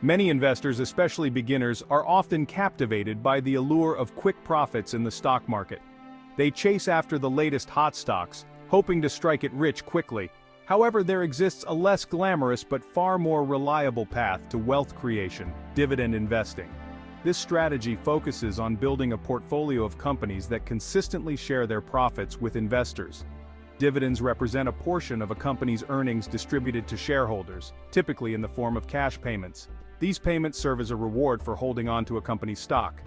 Many investors, especially beginners, are often captivated by the allure of quick profits in the stock market. They chase after the latest hot stocks, hoping to strike it rich quickly. However, there exists a less glamorous but far more reliable path to wealth creation: dividend investing. This strategy focuses on building a portfolio of companies that consistently share their profits with investors. Dividends represent a portion of a company's earnings distributed to shareholders, typically in the form of cash payments. These payments serve as a reward for holding on to a company's stock.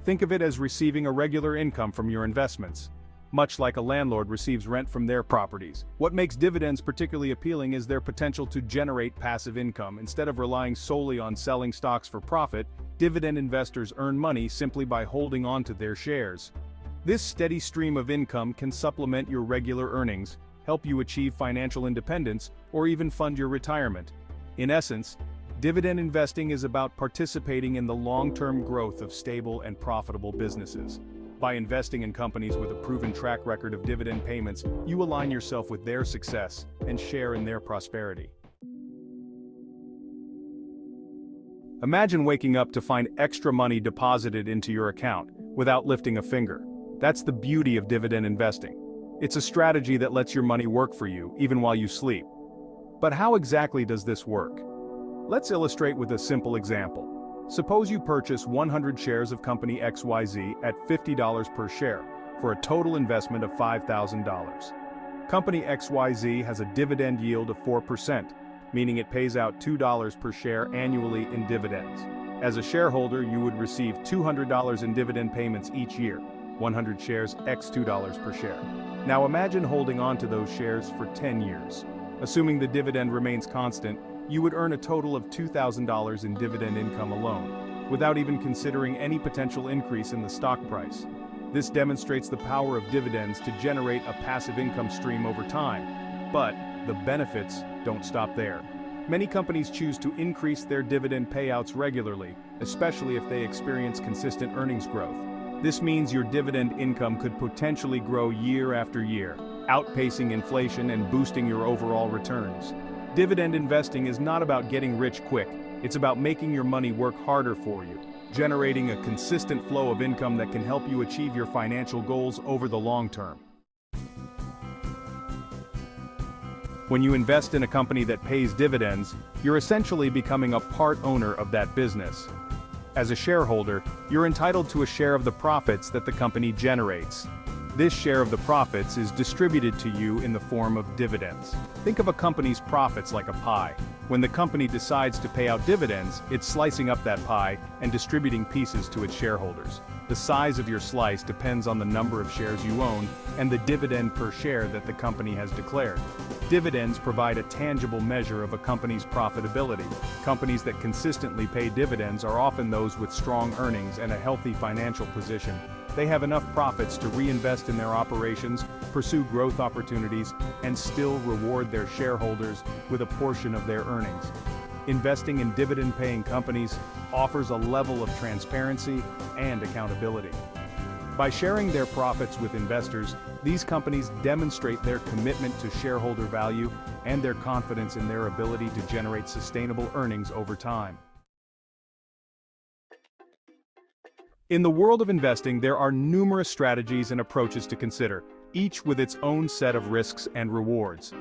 Think of it as receiving a regular income from your investments, much like a landlord receives rent from their properties. What makes dividends particularly appealing is their potential to generate passive income. Instead of relying solely on selling stocks for profit, dividend investors earn money simply by holding on to their shares. This steady stream of income can supplement your regular earnings, help you achieve financial independence, or even fund your retirement. In essence, dividend investing is about participating in the long-term growth of stable and profitable businesses. By investing in companies with a proven track record of dividend payments, you align yourself with their success and share in their prosperity. Imagine waking up to find extra money deposited into your account without lifting a finger. That's the beauty of dividend investing. It's a strategy that lets your money work for you, even while you sleep. But how exactly does this work? Let's illustrate with a simple example. Suppose you purchase 100 shares of company XYZ at $50 per share, for a total investment of $5,000. Company XYZ has a dividend yield of 4%, meaning it pays out $2 per share annually in dividends. As a shareholder, you would receive $200 in dividend payments each year, 100 shares x $2 per share. Now imagine holding on to those shares for 10 years. Assuming the dividend remains constant, you would earn a total of $2,000 in dividend income alone, without even considering any potential increase in the stock price. This demonstrates the power of dividends to generate a passive income stream over time. But the benefits don't stop there. Many companies choose to increase their dividend payouts regularly, especially if they experience consistent earnings growth. This means your dividend income could potentially grow year after year, outpacing inflation and boosting your overall returns. Dividend investing is not about getting rich quick, it's about making your money work harder for you, generating a consistent flow of income that can help you achieve your financial goals over the long term. When you invest in a company that pays dividends, you're essentially becoming a part owner of that business. As a shareholder, you're entitled to a share of the profits that the company generates. This share of the profits is distributed to you in the form of dividends. Think of a company's profits like a pie. When the company decides to pay out dividends, it's slicing up that pie and distributing pieces to its shareholders. The size of your slice depends on the number of shares you own and the dividend per share that the company has declared. Dividends provide a tangible measure of a company's profitability. Companies that consistently pay dividends are often those with strong earnings and a healthy financial position. They have enough profits to reinvest in their operations, pursue growth opportunities, and still reward their shareholders with a portion of their earnings. Investing in dividend-paying companies offers a level of transparency and accountability. By sharing their profits with investors, these companies demonstrate their commitment to shareholder value and their confidence in their ability to generate sustainable earnings over time. In the world of investing, there are numerous strategies and approaches to consider, each with its own set of risks and rewards.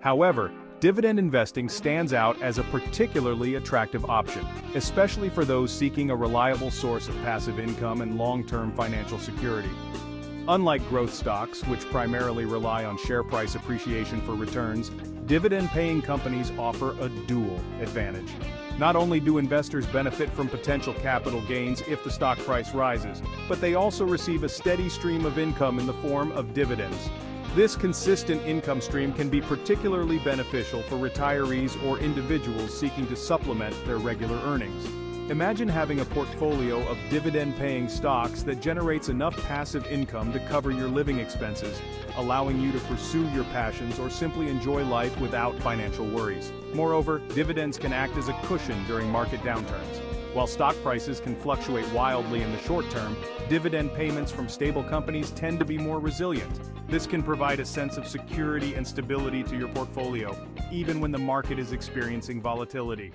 However, dividend investing stands out as a particularly attractive option, especially for those seeking a reliable source of passive income and long-term financial security. Unlike growth stocks, which primarily rely on share price appreciation for returns, dividend-paying companies offer a dual advantage. Not only do investors benefit from potential capital gains if the stock price rises, but they also receive a steady stream of income in the form of dividends. This consistent income stream can be particularly beneficial for retirees or individuals seeking to supplement their regular earnings. Imagine having a portfolio of dividend-paying stocks that generates enough passive income to cover your living expenses, allowing you to pursue your passions or simply enjoy life without financial worries. Moreover, dividends can act as a cushion during market downturns. While stock prices can fluctuate wildly in the short term, dividend payments from stable companies tend to be more resilient. This can provide a sense of security and stability to your portfolio, even when the market is experiencing volatility.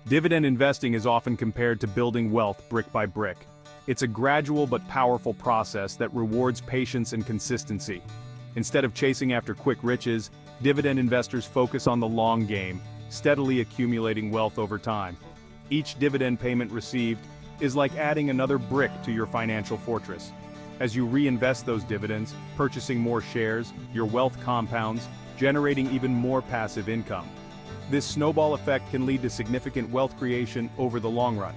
Dividend investing is often compared to building wealth brick by brick. It's a gradual but powerful process that rewards patience and consistency. Instead of chasing after quick riches, dividend investors focus on the long game, steadily accumulating wealth over time. Each dividend payment received is like adding another brick to your financial fortress. As you reinvest those dividends, purchasing more shares, your wealth compounds, generating even more passive income. This snowball effect can lead to significant wealth creation over the long run.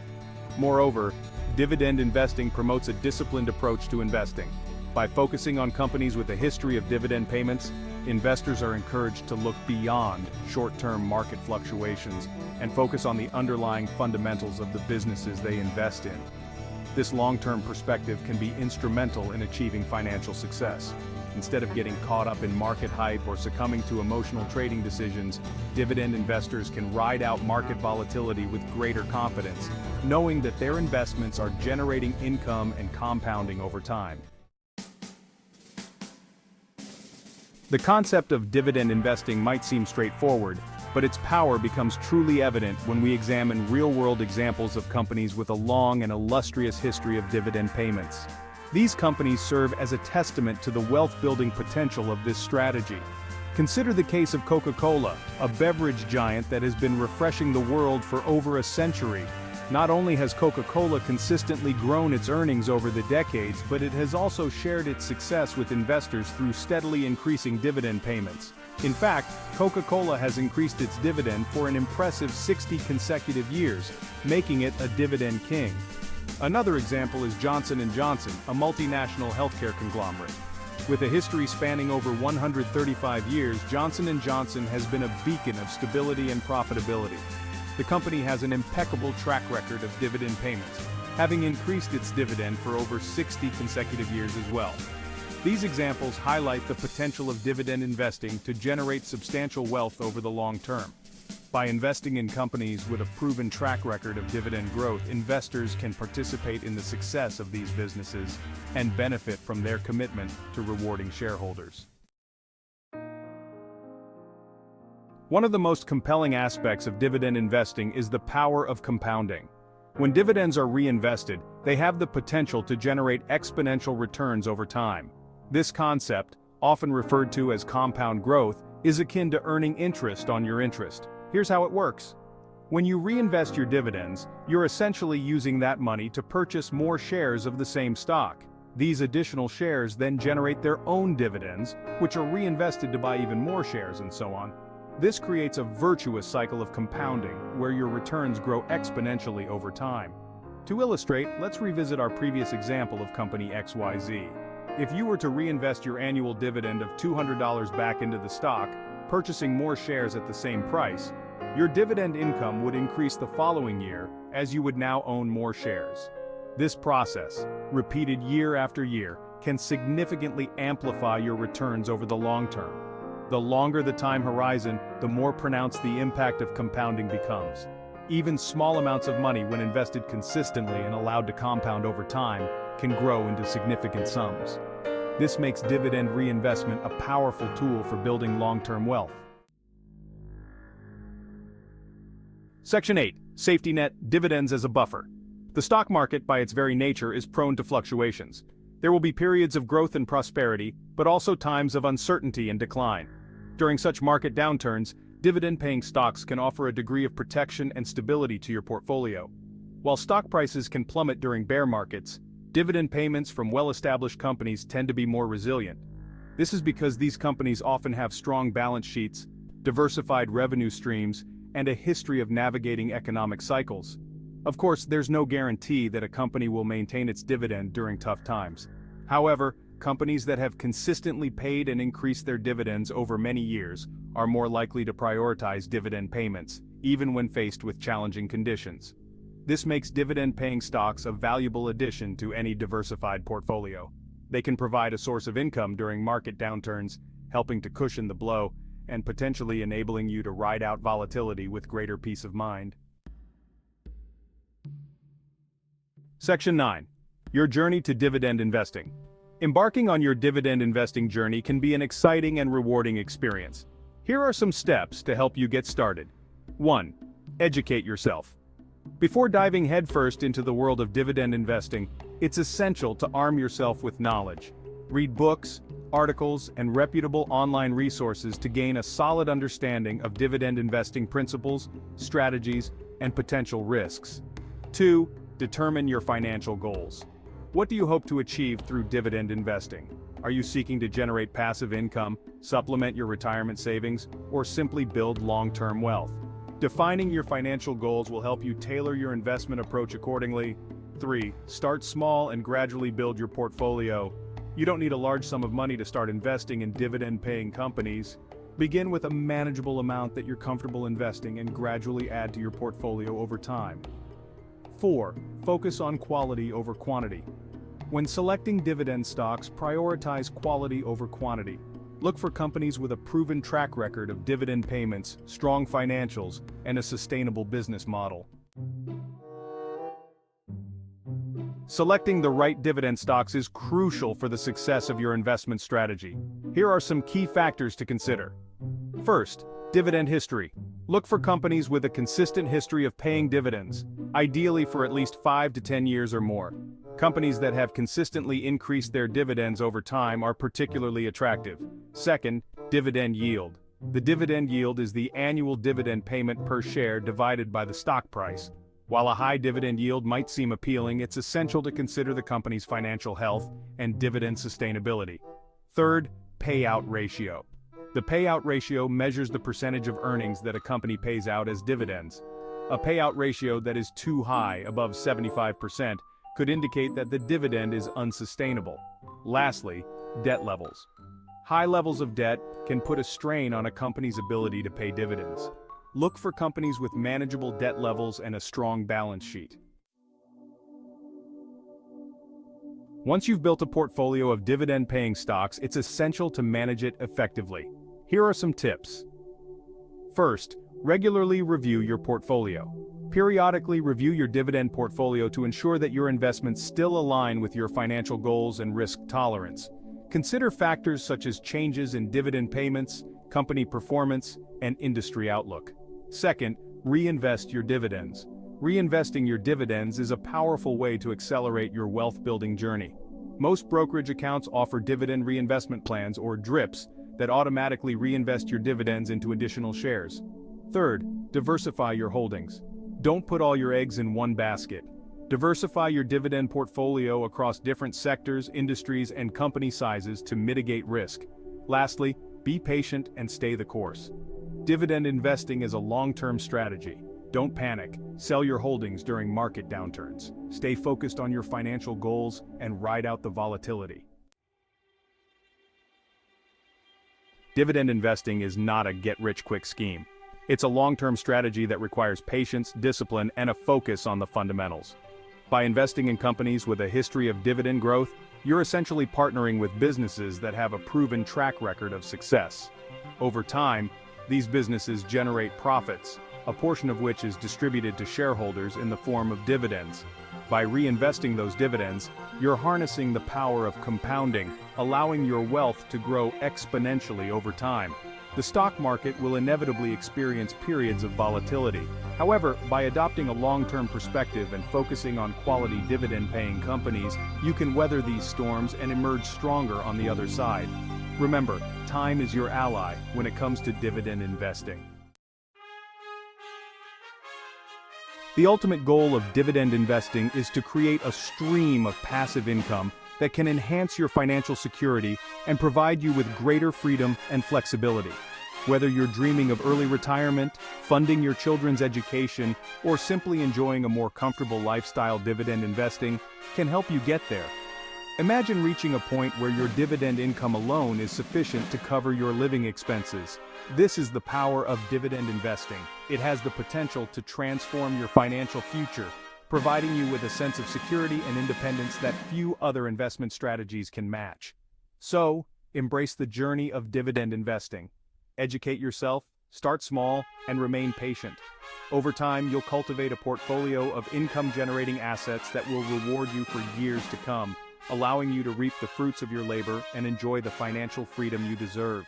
Moreover, dividend investing promotes a disciplined approach to investing. By focusing on companies with a history of dividend payments, investors are encouraged to look beyond short-term market fluctuations and focus on the underlying fundamentals of the businesses they invest in. This long-term perspective can be instrumental in achieving financial success. Instead of getting caught up in market hype or succumbing to emotional trading decisions, dividend investors can ride out market volatility with greater confidence, knowing that their investments are generating income and compounding over time. The concept of dividend investing might seem straightforward, but its power becomes truly evident when we examine real-world examples of companies with a long and illustrious history of dividend payments. These companies serve as a testament to the wealth-building potential of this strategy. Consider the case of Coca-Cola, a beverage giant that has been refreshing the world for over a century. Not only has Coca-Cola consistently grown its earnings over the decades, but it has also shared its success with investors through steadily increasing dividend payments. In fact, Coca-Cola has increased its dividend for an impressive 60 consecutive years, making it a dividend king. Another example is Johnson & Johnson, a multinational healthcare conglomerate. With a history spanning over 135 years, Johnson & Johnson has been a beacon of stability and profitability. The company has an impeccable track record of dividend payments, having increased its dividend for over 60 consecutive years as well. These examples highlight the potential of dividend investing to generate substantial wealth over the long term. By investing in companies with a proven track record of dividend growth, investors can participate in the success of these businesses and benefit from their commitment to rewarding shareholders. One of the most compelling aspects of dividend investing is the power of compounding. When dividends are reinvested, they have the potential to generate exponential returns over time. This concept, often referred to as compound growth, is akin to earning interest on your interest. Here's how it works. When you reinvest your dividends, you're essentially using that money to purchase more shares of the same stock. These additional shares then generate their own dividends, which are reinvested to buy even more shares and so on. This creates a virtuous cycle of compounding, where your returns grow exponentially over time. To illustrate, let's revisit our previous example of company XYZ. If you were to reinvest your annual dividend of $200 back into the stock, purchasing more shares at the same price, your dividend income would increase the following year, as you would now own more shares. This process, repeated year after year, can significantly amplify your returns over the long term. The longer the time horizon, the more pronounced the impact of compounding becomes. Even small amounts of money, when invested consistently and allowed to compound over time, can grow into significant sums. This makes dividend reinvestment a powerful tool for building long-term wealth. Section 8. Safety net, dividends as a buffer. The stock market, by its very nature, is prone to fluctuations. There will be periods of growth and prosperity, but also times of uncertainty and decline. During such market downturns, dividend-paying stocks can offer a degree of protection and stability to your portfolio. While stock prices can plummet during bear markets, dividend payments from well-established companies tend to be more resilient. This is because these companies often have strong balance sheets, diversified revenue streams, and a history of navigating economic cycles. Of course, there's no guarantee that a company will maintain its dividend during tough times. However, companies that have consistently paid and increased their dividends over many years are more likely to prioritize dividend payments, even when faced with challenging conditions. This makes dividend-paying stocks a valuable addition to any diversified portfolio. They can provide a source of income during market downturns, helping to cushion the blow, and potentially enabling you to ride out volatility with greater peace of mind. Section 9. Your journey to dividend investing. Embarking on your dividend investing journey can be an exciting and rewarding experience. Here are some steps to help you get started. 1. Educate yourself. Before diving headfirst into the world of dividend investing, it's essential to arm yourself with knowledge. Read books, articles, and reputable online resources to gain a solid understanding of dividend investing principles, strategies, and potential risks. 2. Determine your financial goals. What do you hope to achieve through dividend investing? Are you seeking to generate passive income, supplement your retirement savings, or simply build long-term wealth? Defining your financial goals will help you tailor your investment approach accordingly. 3. Start small and gradually build your portfolio. You don't need a large sum of money to start investing in dividend-paying companies. Begin with a manageable amount that you're comfortable investing and gradually add to your portfolio over time. 4. Focus on quality over quantity. When selecting dividend stocks, prioritize quality over quantity. Look for companies with a proven track record of dividend payments, strong financials, and a sustainable business model. Selecting the right dividend stocks is crucial for the success of your investment strategy. Here are some key factors to consider. First, dividend history. Look for companies with a consistent history of paying dividends, ideally for at least 5 to 10 years or more. Companies that have consistently increased their dividends over time are particularly attractive. Second, dividend yield. The dividend yield is the annual dividend payment per share divided by the stock price. While a high dividend yield might seem appealing, it's essential to consider the company's financial health and dividend sustainability. Third, payout ratio. The payout ratio measures the percentage of earnings that a company pays out as dividends. A payout ratio that is too high, above 75%, could indicate that the dividend is unsustainable. Lastly, debt levels. High levels of debt can put a strain on a company's ability to pay dividends. Look for companies with manageable debt levels and a strong balance sheet. Once you've built a portfolio of dividend-paying stocks, it's essential to manage it effectively. Here are some tips. First, regularly review your portfolio. Periodically review your dividend portfolio to ensure that your investments still align with your financial goals and risk tolerance. Consider factors such as changes in dividend payments, company performance, and industry outlook. Second, reinvest your dividends. Reinvesting your dividends is a powerful way to accelerate your wealth-building journey. Most brokerage accounts offer dividend reinvestment plans, or DRIPs, that automatically reinvest your dividends into additional shares. Third, diversify your holdings. Don't put all your eggs in one basket. Diversify your dividend portfolio across different sectors, industries, and company sizes to mitigate risk. Lastly, be patient and stay the course. Dividend investing is a long-term strategy. Don't panic. Sell your holdings during market downturns. Stay focused on your financial goals and ride out the volatility. Dividend investing is not a get-rich-quick scheme. It's a long-term strategy that requires patience, discipline, and a focus on the fundamentals. By investing in companies with a history of dividend growth, you're essentially partnering with businesses that have a proven track record of success. Over time, these businesses generate profits, a portion of which is distributed to shareholders in the form of dividends. By reinvesting those dividends, you're harnessing the power of compounding, allowing your wealth to grow exponentially over time. The stock market will inevitably experience periods of volatility. However, by adopting a long-term perspective and focusing on quality dividend-paying companies, you can weather these storms and emerge stronger on the other side. Remember, time is your ally when it comes to dividend investing. The ultimate goal of dividend investing is to create a stream of passive income that can enhance your financial security and provide you with greater freedom and flexibility. Whether you're dreaming of early retirement, funding your children's education, or simply enjoying a more comfortable lifestyle, dividend investing can help you get there. Imagine reaching a point where your dividend income alone is sufficient to cover your living expenses. This is the power of dividend investing. It has the potential to transform your financial future, providing you with a sense of security and independence that few other investment strategies can match. So, embrace the journey of dividend investing. Educate yourself, start small, and remain patient. Over time, you'll cultivate a portfolio of income-generating assets that will reward you for years to come, allowing you to reap the fruits of your labor and enjoy the financial freedom you deserve.